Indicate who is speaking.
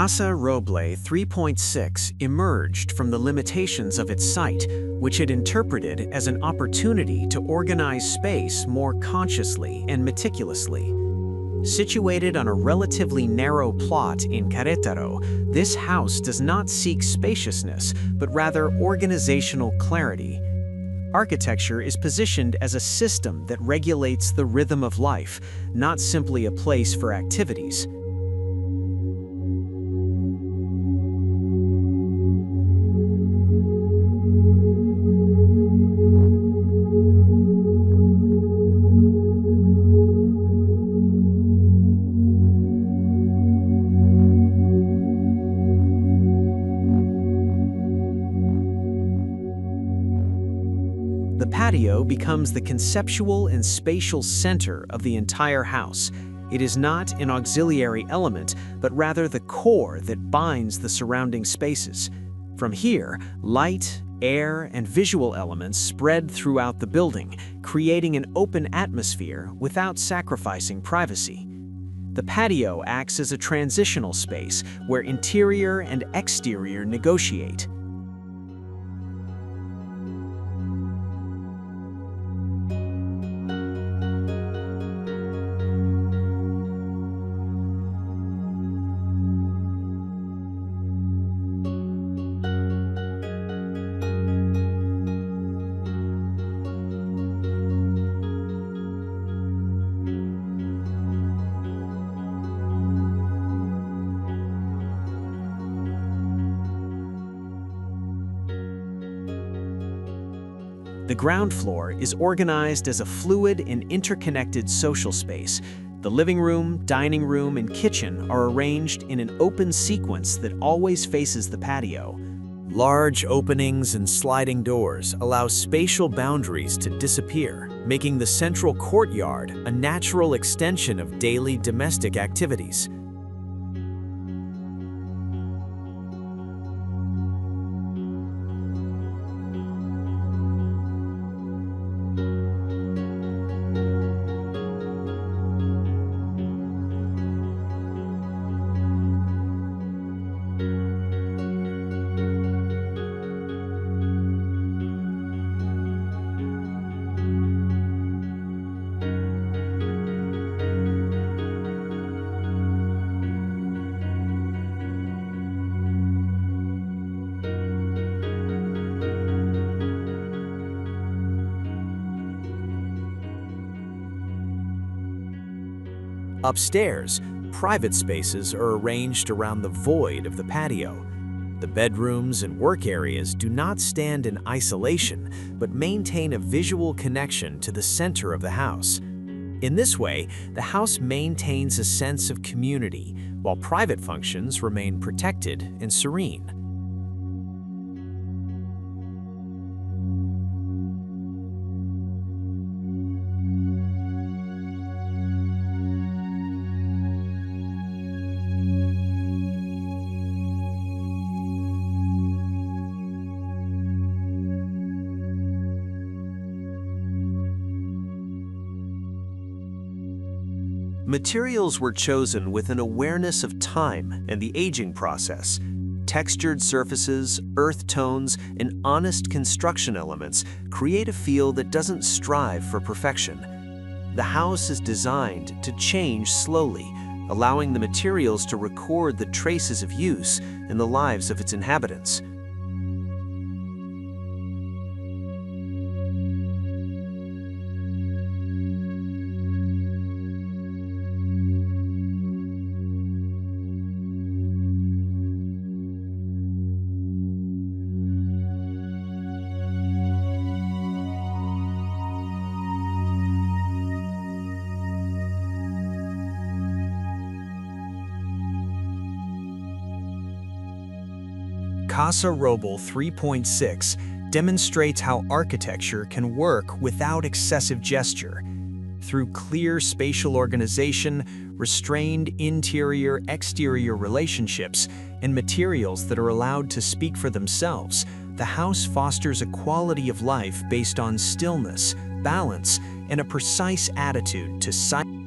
Speaker 1: Casa Roble 3.6 emerged from the limitations of its site, which it interpreted as an opportunity to organize space more consciously and meticulously. Situated on a relatively narrow plot in Querétaro, this house does not seek spaciousness, but rather organizational clarity. Architecture is positioned as a system that regulates the rhythm of life, not simply a place for activities. The patio becomes the conceptual and spatial center of the entire house. It is not an auxiliary element, but rather the core that binds the surrounding spaces. From here, light, air, and visual elements spread throughout the building, creating an open atmosphere without sacrificing privacy. The patio acts as a transitional space where interior and exterior negotiate. The ground floor is organized as a fluid and interconnected social space. The living room, dining room, and kitchen are arranged in an open sequence that always faces the patio. Large openings and sliding doors allow spatial boundaries to disappear, making the central courtyard a natural extension of daily domestic activities. Upstairs, private spaces are arranged around the void of the patio. The bedrooms and work areas do not stand in isolation, but maintain a visual connection to the center of the house. In this way, the house maintains a sense of community, while private functions remain protected and serene. Materials were chosen with an awareness of time and the aging process. Textured surfaces, earth tones, and honest construction elements create a feel that doesn't strive for perfection. The house is designed to change slowly, allowing the materials to record the traces of use in the lives of its inhabitants. Casa Roble 3.6 demonstrates how architecture can work without excessive gesture. Through clear spatial organization, restrained interior-exterior relationships, and materials that are allowed to speak for themselves, the house fosters a quality of life based on stillness, balance, and a precise attitude to site.